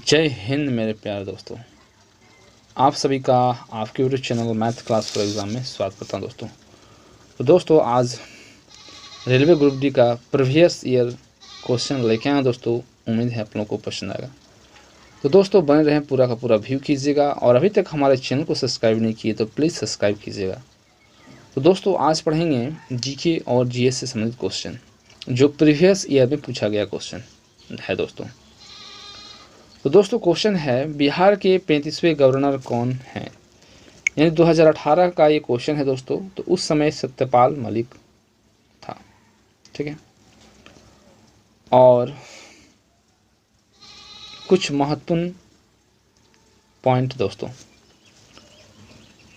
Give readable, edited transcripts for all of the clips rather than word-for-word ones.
जय हिंद मेरे प्यारे दोस्तों। आप सभी का आपके YouTube channel math class for exam में स्वागत करता हूं दोस्तों। तो दोस्तों आज रेलवे ग्रुप डी का प्रीवियस ईयर क्वेश्चन लेके आए दोस्तों। उम्मीद है आप लोगों को पसंद आएगा। तो दोस्तों बने रहें, पूरा का पूरा व्यू कीजिएगा और अभी तक हमारे चैनल को सब्सक्राइब नहीं किए तो प्लीज़ सब्सक्राइब कीजिएगा। तो दोस्तों आज पढ़ेंगे जीके और जीएस से संबंधित क्वेश्चन जो प्रीवियस ईयर में पूछा गया क्वेश्चन है दोस्तों। तो दोस्तों क्वेश्चन है, बिहार के 35वें गवर्नर कौन हैं? यानी 2018 का ये क्वेश्चन है दोस्तों। तो उस समय सत्यपाल मलिक था, ठीक है। और कुछ महत्वपूर्ण पॉइंट दोस्तों,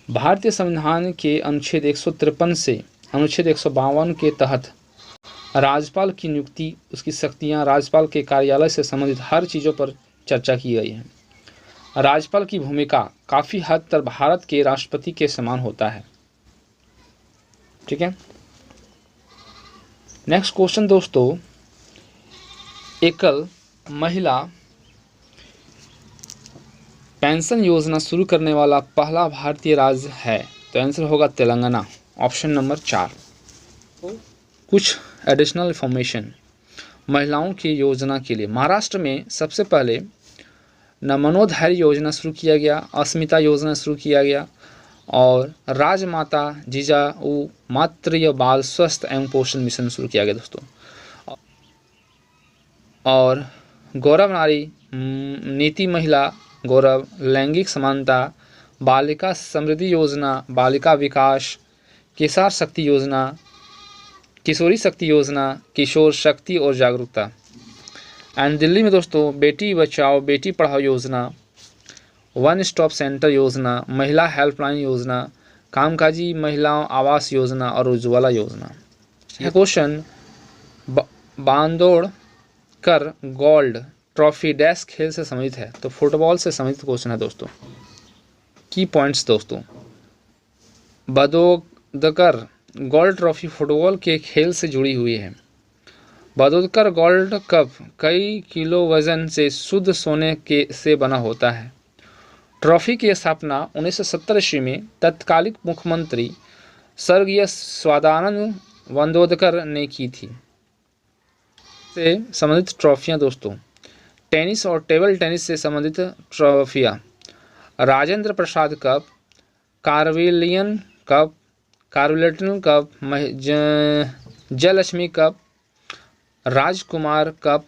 भारतीय संविधान के अनुच्छेद 153 से अनुच्छेद 152 के तहत राज्यपाल की नियुक्ति, उसकी शक्तियां, राज्यपाल के कार्यालय से संबंधित हर चीज़ों पर चर्चा की गई है। राज्यपाल की भूमिका काफ़ी हद तक भारत के राष्ट्रपति के समान होता है, ठीक है। नेक्स्ट क्वेश्चन दोस्तों, एकल महिला पेंशन योजना शुरू करने वाला पहला भारतीय राज्य है? तो आंसर होगा तेलंगाना, ऑप्शन नंबर 4। कुछ एडिशनल इंफॉर्मेशन महिलाओं की योजना के लिए, महाराष्ट्र में सबसे पहले मनोधैर्य योजना शुरू किया गया, अस्मिता योजना शुरू किया गया और राजमाता जिजाऊ मातृ बाल स्वास्थ्य एवं पोषण मिशन शुरू किया गया दोस्तों। और गौरव नारी नीति, महिला गौरव, लैंगिक समानता, बालिका समृद्धि योजना, बालिका विकास, किशोर शक्ति योजना, किशोरी शक्ति योजना, किशोर शक्ति और जागरूकता। एंड दिल्ली में दोस्तों बेटी बचाओ बेटी पढ़ाओ योजना, वन स्टॉप सेंटर योजना, महिला हेल्पलाइन योजना, कामकाजी महिलाओं आवास योजना और उज्ज्वला योजना। यह क्वेश्चन बांदोड़कर गोल्ड ट्रॉफी डैश खेल से संबंधित है? तो फुटबॉल से संबंधित क्वेश्चन है दोस्तों। की पॉइंट्स दोस्तों, बदोदकर गोल्ड ट्रॉफी फुटबॉल के खेल से जुड़ी हुई है। बदोदकर गोल्ड कप कई किलो वजन से शुद्ध सोने से बना होता है। ट्रॉफी की स्थापना 1970 ईस्वी में तत्कालीन मुख्यमंत्री स्वर्गीय स्वादानंद बंदोदकर ने की थी। से संबंधित ट्रॉफियां दोस्तों, टेनिस और टेबल टेनिस से संबंधित ट्रॉफियां, Rajendra Prasad cup, Corbillon cup, Corbillon cup, Jayalakshmi cup, Rajkumar cup,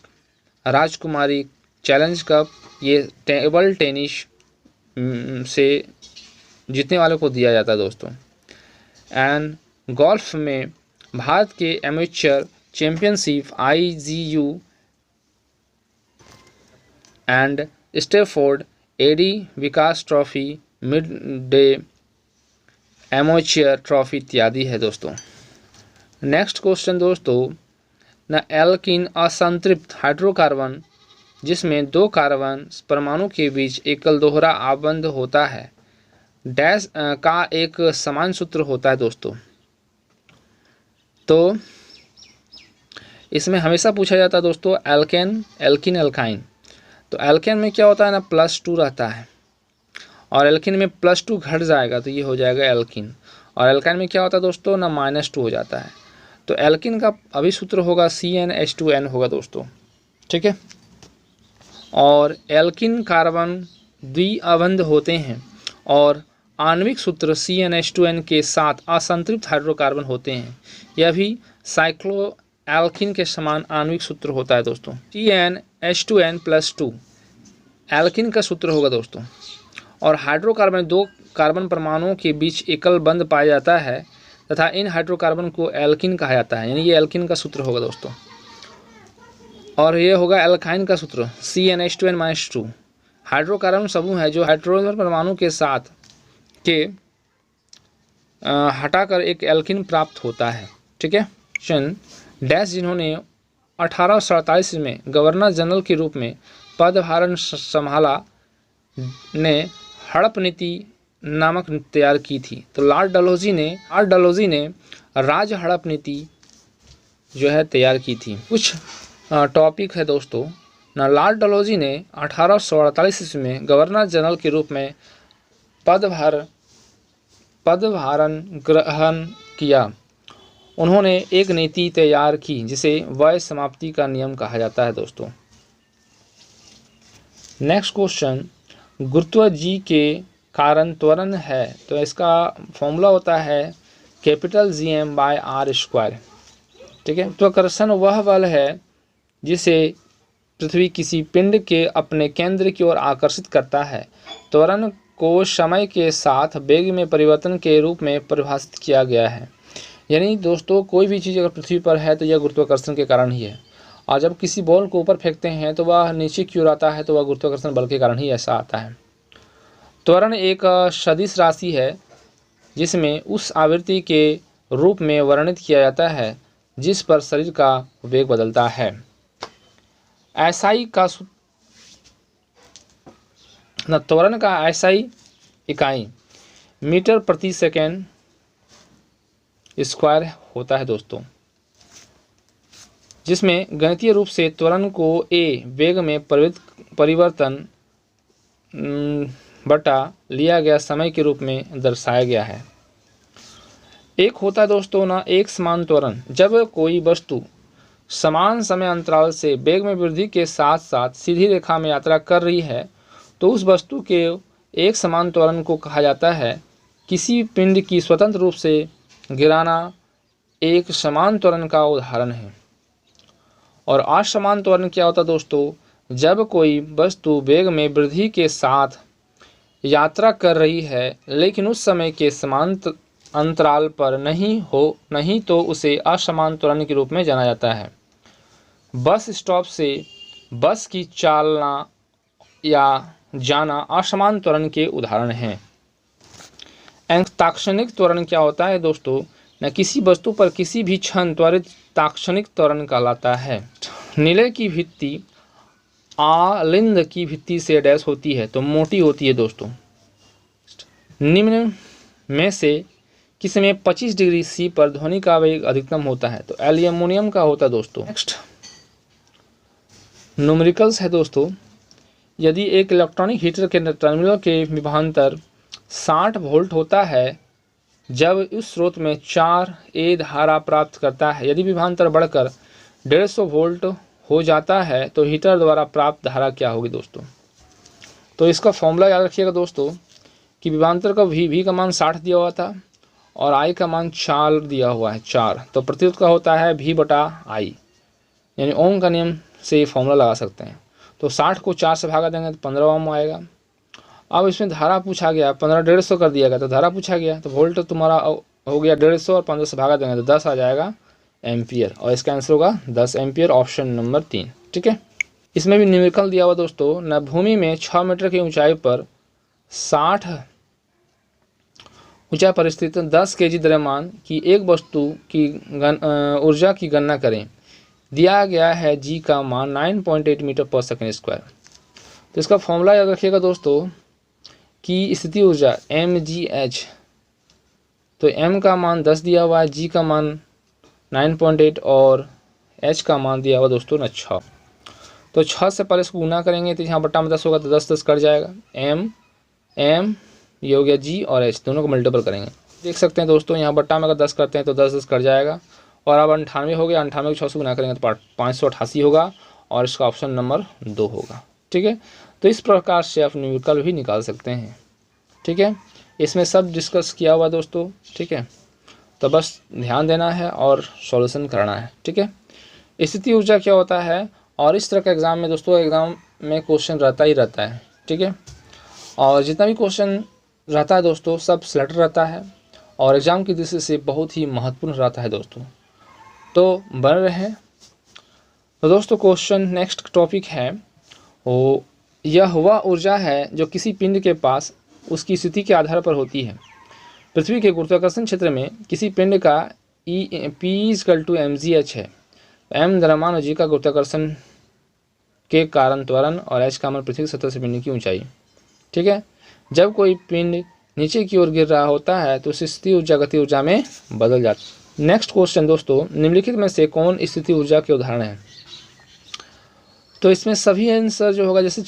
Rajkumari challenge cup, ये टेबल टेनिस से जीतने वालों को दिया जाता है दोस्तों। एंड गोल्फ में भारत के amateur championship IGU and Stafford एडी Vikas trophy, mid day amateur trophy इत्यादि है दोस्तों। नेक्स्ट क्वेश्चन दोस्तों, न एल्कीन असंतृप्त हाइड्रोकार्बन जिसमें दो कार्बन परमाणु के बीच एकल दोहरा आबंध होता है डैश का एक समान सूत्र होता है दोस्तों। तो इसमें हमेशा पूछा जाता है दोस्तों एल्केन, एल्किन, एल्काइन। तो एल्केन में क्या होता है ना, +2 रहता है और एल्किन में +2 घट जाएगा तो ये हो जाएगा एल्किन। और एल्काइन में क्या होता है दोस्तों ना, -2 हो जाता है। तो एल्किन का अभी सूत्र होगा CnH2n होगा दोस्तों, ठीक है। और एल्किन कार्बन द्विअबंध होते हैं और आणविक सूत्र CnH2n के साथ असंतृप्त हाइड्रोकार्बन होते हैं। यह भी साइक्लोएल्किन के समान आणविक सूत्र होता है दोस्तों। CnH2n+2 एल्किन का सूत्र होगा दोस्तों। और हाइड्रोकार्बन दो कार्बन परमाणुओं के बीच एकल बंध पाया जाता है तथा इन हाइड्रोकार्बन को एल्किन कहा जाता है, यानी ये एल्किन का सूत्र होगा दोस्तों। और ये होगा एल्काइन का सूत्र CnH2n-2 हाइड्रोकार्बन समूह है जो हाइड्रोजन परमाणु के साथ के हटाकर एक एल्किन प्राप्त होता है, ठीक है। डैश जिन्होंने 1847 में गवर्नर जनरल के रूप में पदभार संभाला ने हड़प नीति नामक तैयार की थी। तो लॉर्ड डलहौजी ने राज हड़प नीति जो है तैयार की थी। कुछ टॉपिक है दोस्तों, लॉर्ड डलहौजी ने 1848 ईस्वी में गवर्नर जनरल के रूप में पदभारण ग्रहण किया। उन्होंने एक नीति तैयार की जिसे वय समाप्ति का नियम कहा जाता है दोस्तों। नेक्स्ट क्वेश्चन, गुरुत्व जी के कारण त्वरण है, तो इसका फॉर्मूला होता है कैपिटल Gm/r²। ठीक है, गुरुत्वाकर्षण वह बल है जिसे पृथ्वी किसी पिंड के अपने केंद्र की ओर आकर्षित करता है। त्वरण को समय के साथ वेग में परिवर्तन के रूप में परिभाषित किया गया है। यानी दोस्तों कोई भी चीज़ अगर पृथ्वी पर है तो यह गुरुत्वाकर्षण के कारण ही है, और जब किसी बॉल को ऊपर फेंकते हैं तो वह नीचे की ओर आता है तो वह गुरुत्वाकर्षण बल के कारण ही ऐसा आता है। त्वरण एक सदिश राशि है जिसमें उस आवृत्ति के रूप में वर्णित किया जाता है जिस पर शरीर का वेग बदलता है। एसआई का त्वरण का एसआई इकाई मीटर प्रति सेकेंड स्क्वायर होता है दोस्तों, जिसमें गणितीय रूप से त्वरण को ए वेग में परिवर्तन बटा लिया गया समय के रूप में दर्शाया गया है। एक होता है दोस्तों ना एक समान त्वरण, जब कोई वस्तु समान समय अंतराल से वेग में वृद्धि के साथ साथ सीधी रेखा में यात्रा कर रही है तो उस वस्तु के एक समान त्वरण को कहा जाता है। किसी पिंड की स्वतंत्र रूप से गिराना एक समान त्वरण का उदाहरण है। और असमान त्वरण क्या होता है दोस्तों, जब कोई वस्तु वेग में वृद्धि के साथ यात्रा कर रही है लेकिन उस समय के समान अंतराल पर नहीं तो उसे असमान त्वरण के रूप में जाना जाता है। बस स्टॉप से बस की चालना या जाना असमान त्वरण के उदाहरण हैं। ताक्षणिक त्वरण क्या होता है दोस्तों, न किसी वस्तु पर किसी भी क्षण त्वरित ताक्षणिक त्वरण कहलाता है। नीले की भित्ति आलिंद की भित्ति से डैश होती है तो मोटी होती है दोस्तों। निम्न में से किसमें 25 डिग्री सी पर ध्वनि का वेग अधिकतम होता है, तो एल्यूमिनियम का होता है दोस्तों। नेक्स्ट न्यूमेरिकल्स है दोस्तों, यदि एक इलेक्ट्रॉनिक हीटर के टर्मिनल के विभवांतर 60 वोल्ट होता है जब उस स्रोत में 4 ए धारा प्राप्त करता है, यदि विभवांतर बढ़कर 150 वोल्ट हो जाता है तो हीटर द्वारा प्राप्त धारा क्या होगी दोस्तों। तो इसका फॉर्मूला याद रखिएगा दोस्तों कि विभवांतर का V का मान 60 दिया हुआ था और I का मान 4 दिया हुआ है 4, तो प्रतिरोध का होता है V/I, यानी ओम का नियम से ये फॉर्मूला लगा सकते हैं। तो 60 को 4 से भागा देंगे तो 15 ओम आएगा। अब इसमें धारा पूछा गया, 15 150 कर दिया गया तो धारा पूछा गया, तो वोल्ट तुम्हारा हो गया 150 और 15 से भागा देंगे तो 10 आ जाएगा एम्पियर, और इसका आंसर होगा 10 एम्पियर, ऑप्शन नंबर 3। ठीक है, इसमें भी न्यूमेरिकल दिया हुआ दोस्तों, न भूमि में 6 मीटर की ऊंचाई पर 60 ऊंचाई पर स्थित 10 kg द्रव्यमान की एक वस्तु की ऊर्जा की गणना करें। दिया गया है जी का मान 9.8 मीटर पर सेकेंड स्क्वायर। तो इसका फॉर्मूला याद रखिएगा दोस्तों कि स्थिति ऊर्जा mgh, तो m का मान 10 दिया हुआ है, g का मान 9.8 और h का मान दिया हुआ दोस्तों 6। तो 6 से पहले इसको गुना करेंगे तो यहाँ बट्टा में 10 होगा तो 10 कट जाएगा, m ये हो गया g और h दोनों को मल्टीपल करेंगे। देख सकते हैं दोस्तों यहाँ बट्टा में अगर 10 करते हैं तो 10 कट जाएगा, और अब 98 हो गया, 98 को 6 से गुना करेंगे तो 588 होगा, और इसका ऑप्शन नंबर 2 होगा। ठीक है, तो इस प्रकार से आप न्यूमेरिकल भी निकाल सकते हैं। ठीक है, इसमें सब डिस्कस किया हुआ दोस्तों। ठीक है, तो बस ध्यान देना है और सॉल्यूशन करना है। ठीक है, स्थिति ऊर्जा क्या होता है, और इस तरह का एग्ज़ाम में दोस्तों एग्ज़ाम में क्वेश्चन रहता ही रहता है। ठीक है, और जितना भी क्वेश्चन रहता है दोस्तों सब सिलेक्ट रहता है और एग्ज़ाम की दृष्टि से बहुत ही महत्वपूर्ण रहता है दोस्तों, तो बन रहे। तो दोस्तों क्वेश्चन नेक्स्ट टॉपिक है वो, यह वह ऊर्जा है जो किसी पिंड के पास उसकी स्थिति के आधार पर होती है। पृथ्वी के गुरुत्वाकर्षण क्षेत्र में किसी पिंड का P=mgh है। m द्रव्यमान और g का गुरुत्वाकर्षण के कारण त्वरण और h का मान पृथ्वी की सतह से पिंड की ऊंचाई। ठीक है, जब कोई पिंड नीचे की ओर गिर रहा होता है तो स्थिति ऊर्जा गति ऊर्जा में बदल जाती है। नेक्स्ट क्वेश्चन दोस्तों, निम्नलिखित में से कौन स्थिति ऊर्जा के उदाहरण है। तो इसमें सभी आंसर जो होगा, जैसे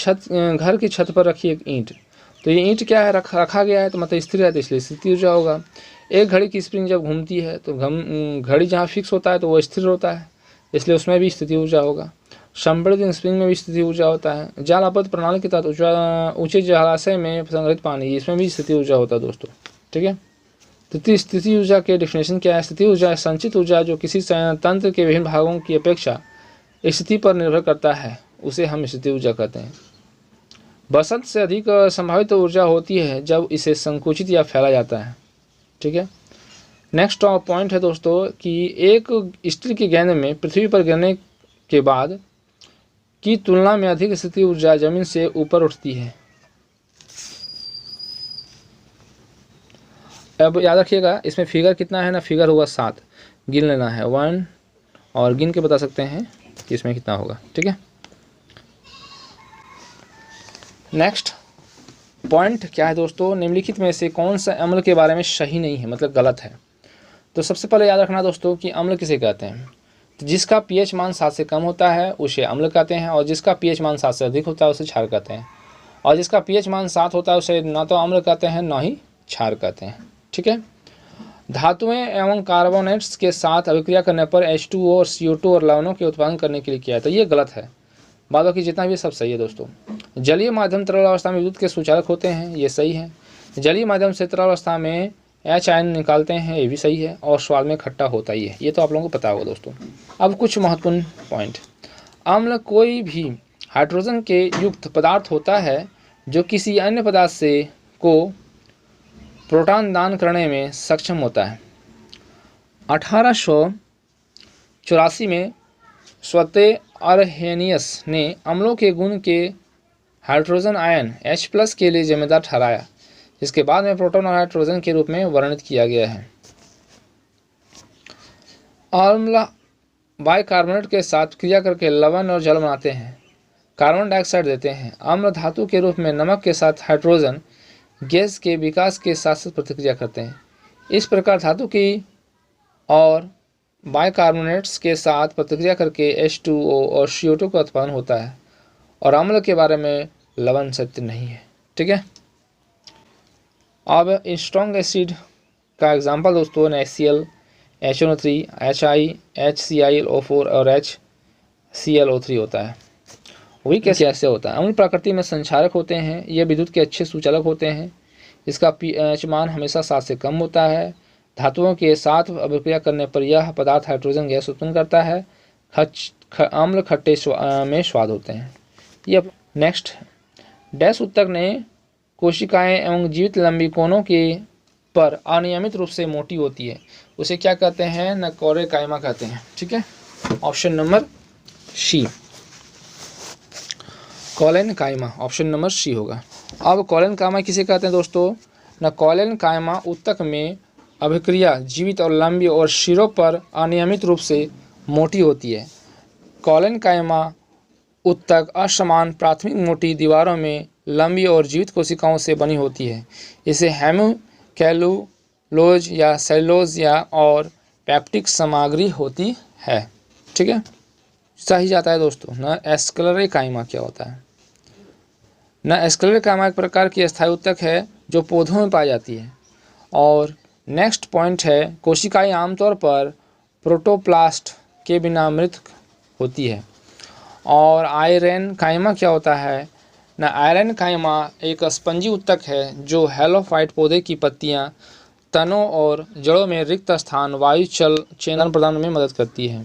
घर की छत पर रखी एक ईंट, तो ये ईंट क्या है, रखा गया है तो मतलब स्थिर है, तो इसलिए स्थिति ऊर्जा होगा। एक घड़ी की स्प्रिंग जब घूमती है तो घड़ी जहाँ फिक्स होता है तो वो स्थिर होता है, इसलिए उसमें भी स्थिति ऊर्जा होगा। संपीड़ित स्प्रिंग में भी स्थिति ऊर्जा होता है। जाल आबद्ध प्रणाली के तहत ऊंचे जलाशय में संग्रहित पानी, इसमें भी स्थिति ऊर्जा होता है दोस्तों, ठीक है। तो स्थिति ऊर्जा के डेफिनेशन क्या है? स्थिति ऊर्जा संचित ऊर्जा जो किसी तंत्र के विभिन्न भागों की अपेक्षा स्थिति पर निर्भर करता है, उसे हम स्थिति ऊर्जा कहते हैं। बसंत से अधिक संभावित ऊर्जा होती है जब इसे संकुचित या फैला जाता है, ठीक है। नेक्स्ट पॉइंट है दोस्तों कि एक स्टील की गेंद में पृथ्वी पर गिरने के बाद की तुलना में अधिक स्थिति ऊर्जा जमीन से ऊपर उठती है। अब याद रखिएगा, इसमें फिगर कितना है ना, फिगर होगा 7, गिन लेना है 1 और गिन के बता सकते हैं कि इसमें कितना होगा, ठीक है। नेक्स्ट पॉइंट क्या है दोस्तों, निम्नलिखित में से कौन सा अम्ल के बारे में सही नहीं है, मतलब गलत है। तो सबसे पहले याद रखना दोस्तों कि अम्ल किसे कहते हैं, तो जिसका पीएच मान 7 से कम होता है उसे अम्ल कहते हैं, और जिसका पीएच मान 7 से अधिक होता है उसे क्षार कहते हैं, और जिसका पीएच मान 7 होता है उसे ना तो अम्ल कहते हैं ना ही क्षार कहते हैं, ठीक है। धातुएं एवं कार्बोनेट्स के साथ अभिक्रिया करने पर H2O और CO2 और लवणों के उत्पादन करने के लिए किया है, तो ये गलत है। बाद बाकी जितना भी सब सही है दोस्तों। जलीय माध्यम तरल अवस्था में विद्युत के सुचालक होते हैं, ये सही है। जलीय माध्यम से तरल अवस्था में H आयन निकालते हैं, ये भी सही है, और स्वाद में खट्टा होता ही है, ये तो आप लोगों को पता होगा दोस्तों। अब कुछ महत्वपूर्ण पॉइंट। अम्ल कोई भी हाइड्रोजन के युक्त पदार्थ होता है जो किसी अन्य पदार्थ से को प्रोटॉन दान करने में सक्षम होता है। 1884 में स्वते अर्हेनियस ने अम्लों के गुण के हाइड्रोजन आयन H+ के लिए जिम्मेदार ठहराया, जिसके बाद में प्रोटॉन और हाइड्रोजन के रूप में वर्णित किया गया है। अम्ल बाइकार्बोनेट के साथ क्रिया करके लवण और जल बनाते हैं, कार्बन डाइऑक्साइड देते हैं। अम्ल धातु के रूप में नमक के साथ हाइड्रोजन गैस के विकास के साथ साथ प्रतिक्रिया करते हैं। इस प्रकार धातु की और बाइकार्बोनेट्स के साथ प्रतिक्रिया करके H2O और CO2 का उत्पादन होता है, और अम्ल के बारे में लवण सत्य नहीं है, ठीक है। अब स्ट्रॉन्ग एसिड का एग्जांपल दोस्तों NaCl, HNO3, HI, HClO4 और HClO3 होता है। वही कैसे होता है? अम्ल प्रकृति में संक्षारक होते हैं, ये विद्युत के अच्छे सुचालक होते हैं। इसका pH मान हमेशा 7 से कम होता है। धातुओं के साथ अभिक्रिया करने पर यह पदार्थ हाइड्रोजन गैस उत्पन्न करता है। अम्ल खट्टे में स्वाद होते हैं। ये नेक्स्ट डैश उत्तक ने कोशिकाएं एवं जीवित लंबी कोनों के पर अनियमित रूप से मोटी होती है, उसे क्या कहते हैं? नकोरेकाइमा कहते हैं, ठीक है। Option number C, collenchyma, option number C होगा। अब कोलेनकाइमा किसे कहते हैं दोस्तों? कोलेनकाइमा उत्तक में अभिक्रिया जीवित और लंबी और सिरों पर अनियमित रूप से मोटी होती है। कोलेनकाइमा उत्तक असमान प्राथमिक मोटी दीवारों में लंबी और जीवित कोशिकाओं से बनी होती है। इसे हेमिकैलुलोज या सेलुलोज या और पैप्टिक सामग्री होती है, ठीक है। सही जाता है दोस्तों। न स्क्लेरेकाइमा क्या होता है? न स्क्लेरेकाइमा एक प्रकार की अस्थायी उत्तक है जो पौधों में पाई जाती है। और नेक्स्ट पॉइंट है कोशिकाएं आमतौर पर प्रोटोप्लास्ट के बिना मृत होती है। और आयरेनकाइमा क्या होता है? न आयरेनकाइमा एक स्पंजी उत्तक है जो हेलोफाइट पौधे की पत्तियां, तनों और जड़ों में रिक्त स्थान वायु चलन प्रदान में मदद करती है।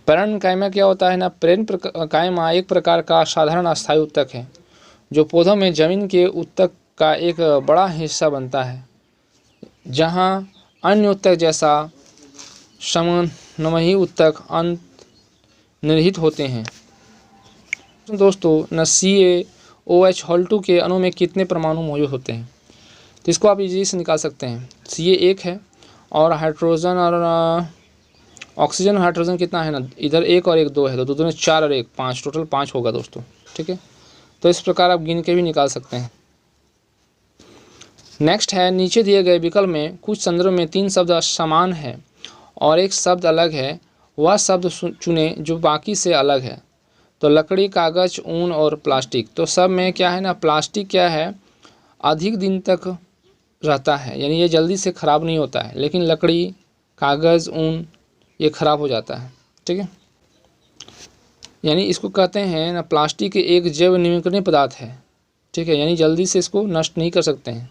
पेरेनकाइमा क्या होता है? न पेरेनकाइमा एक प्रकार का साधारण अस्थायी उत्तक है जो पौधों में जमीन के उत्तक का एक बड़ा हिस्सा बनता है, जहां अन्य उत्तक जैसा समन्वयी उत्तक अंतर्निहित होते हैं। दोस्तों न CaOH2 के अणु में कितने परमाणु मौजूद होते हैं? तो इसको आप इजीली से निकाल सकते हैं। Ca 1 है और हाइड्रोजन और ऑक्सीजन हाइड्रोजन कितना है ना, इधर 1 और 1 2 है, तो दो में 4 और 1 5, टोटल 5 होगा दोस्तों, ठीक है। तो इस प्रकार आप गिन के भी निकाल सकते हैं। नेक्स्ट है नीचे दिए गए विकल्प में कुछ संदर्भ में 3 शब्द समान है और एक शब्द अलग है, वह शब्द चुने जो बाकी से अलग है। तो लकड़ी, कागज़, ऊन और प्लास्टिक। तो सब में क्या है ना, प्लास्टिक क्या है, अधिक दिन तक रहता है, यानी ये जल्दी से ख़राब नहीं होता है, लेकिन लकड़ी, कागज़, ऊन ये ख़राब हो जाता है। ठीक है, यानी इसको कहते हैं ना, प्लास्टिक एक जैव नवीकरणीय पदार्थ है। ठीक है, यानी जल्दी से इसको नष्ट नहीं कर सकते हैं।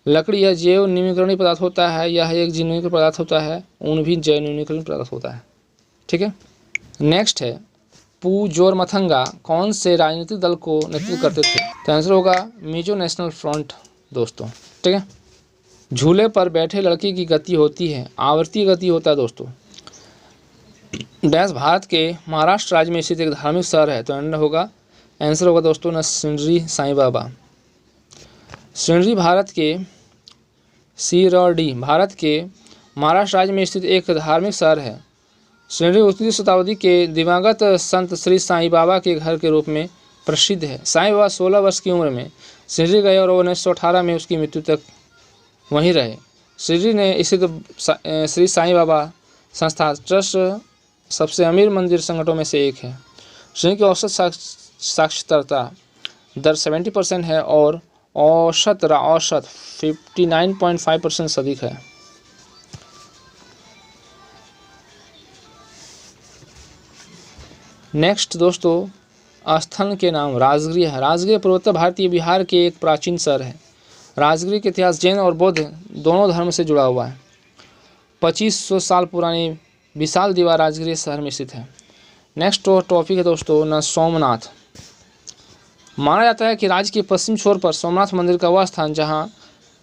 लकड़ी यह जैव नवीकरणीय पदार्थ होता है, यह एक जैव नवीकरणीय पदार्थ होता है। ऊन भी जैव नवीकरणीय पदार्थ होता है। ठीक है, नेक्स्ट है पू जोरमथंगा कौन से राजनीतिक दल को नेतृत्व करते थे? तो आंसर होगा मिजो नेशनल फ्रंट दोस्तों। ठीक है, झूले पर बैठे लड़के की गति होती है, आवर्ती गति होता है दोस्तों। डैश भारत के महाराष्ट्र राज्य में स्थित एक धार्मिक शहर है, तो आंसर होगा दोस्तों ना शिरडी साईं बाबा। शिरडी भारत के महाराष्ट्र राज्य में स्थित एक धार्मिक शहर है। शिरडी 19वीं शताब्दी के दिवंगत संत श्री साईं बाबा के घर के रूप में प्रसिद्ध है। साईं बाबा 16 वर्ष की उम्र में शिरडी गए और 1918 में उसकी मृत्यु तक वहीं रहे। शिरडी ने स्थित श्री साईं बाबा संस्था ट्रस्ट सबसे अमीर मंदिर संगठनों में से एक है। शिरडी की औसत साक्षरता दर 70% है और औसत 59.5% से अधिक है। नेक्स्ट दोस्तों स्थल के नाम राजगीर है। राजगीर पूर्वोत्तर भारतीय बिहार के एक प्राचीन शहर है। राजगीर के इतिहास जैन और बौद्ध दोनों धर्म से जुड़ा हुआ है। 2500 साल पुरानी विशाल दीवार राजगीर शहर में स्थित है। नेक्स्ट टॉपिक है दोस्तों ना सोमनाथ। माना जाता है कि राज्य के पश्चिम छोर पर सोमनाथ मंदिर का वह स्थान जहां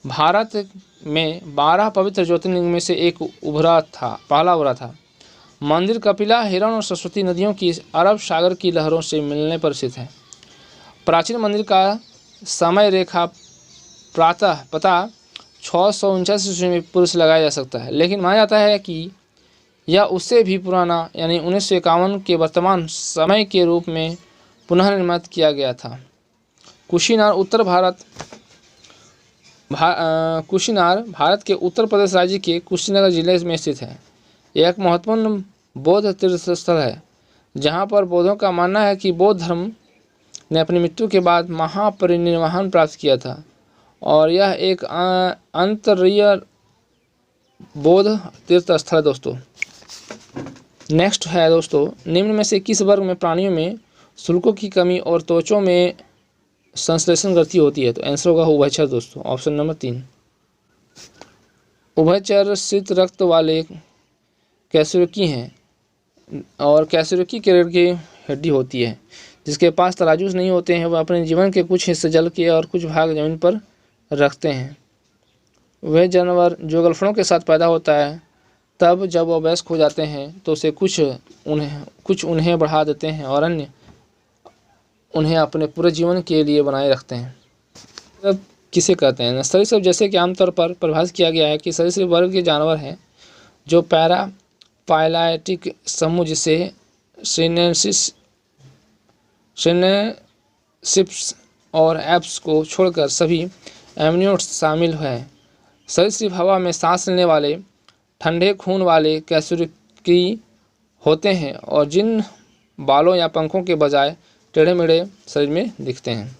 भारत में 12 पवित्र ज्योतिर्लिंग में से एक पहला उभरा था। मंदिर कपिला, हिरण और सरस्वती नदियों की अरब सागर की लहरों से मिलने पर स्थित है। प्राचीन मंदिर का समय रेखा पता 649 ईस्वी में पूर्व से लगाया जा सकता है, लेकिन माना जाता है कि यह उससे भी पुराना यानी 1951 के वर्तमान समय के रूप में पुनर्निर्मित किया गया था। कुशीनार भारत के उत्तर प्रदेश राज्य के कुशीनगर जिले में स्थित है। यह एक महत्वपूर्ण बौद्ध तीर्थ स्थल है, जहाँ पर बौद्धों का मानना है कि बौद्ध धर्म ने अपनी मृत्यु के बाद महापरिनिर्वाण प्राप्त किया था और यह एक अंतरीय बौद्ध तीर्थ स्थल है दोस्तों। नेक्स्ट है दोस्तों निम्न में से किस वर्ग में प्राणियों में शुल्कों की कमी और त्वचा में संश्लेषण गति होती है? तो आंसर होगा उभयचर दोस्तों, ऑप्शन नंबर 3। उभयचर शीत रक्त वाले कैसुरकी हैं और कैसुरकी के रीढ़ की हड्डी होती है, जिसके पास तराजू नहीं होते हैं। वह अपने जीवन के कुछ हिस्से जल के और कुछ भाग जमीन पर रखते हैं। वह जानवर जो गलफड़ों के साथ पैदा होता है, तब जब वह वयस्क हो जाते हैं तो उसे कुछ उन्हें बढ़ा देते हैं और अन्य उन्हें अपने पूरे जीवन के लिए बनाए रखते हैं। अब किसे कहते हैं? सरीसृप, जैसे कि आमतौर पर परिभाषित किया गया है कि सरीसृप वर्ग के जानवर हैं जो पैरापाइलेटिक समूह जिसे सिनेनसिप्स और एप्स को छोड़कर सभी एमनियोट्स शामिल हैं। सरीसृप हवा में सांस लेने वाले ठंडे खून वाले कैसुरकी होते हैं और जिन बालों या पंखों के बजाय टेढ़े मेढ़े शरीर में दिखते हैं।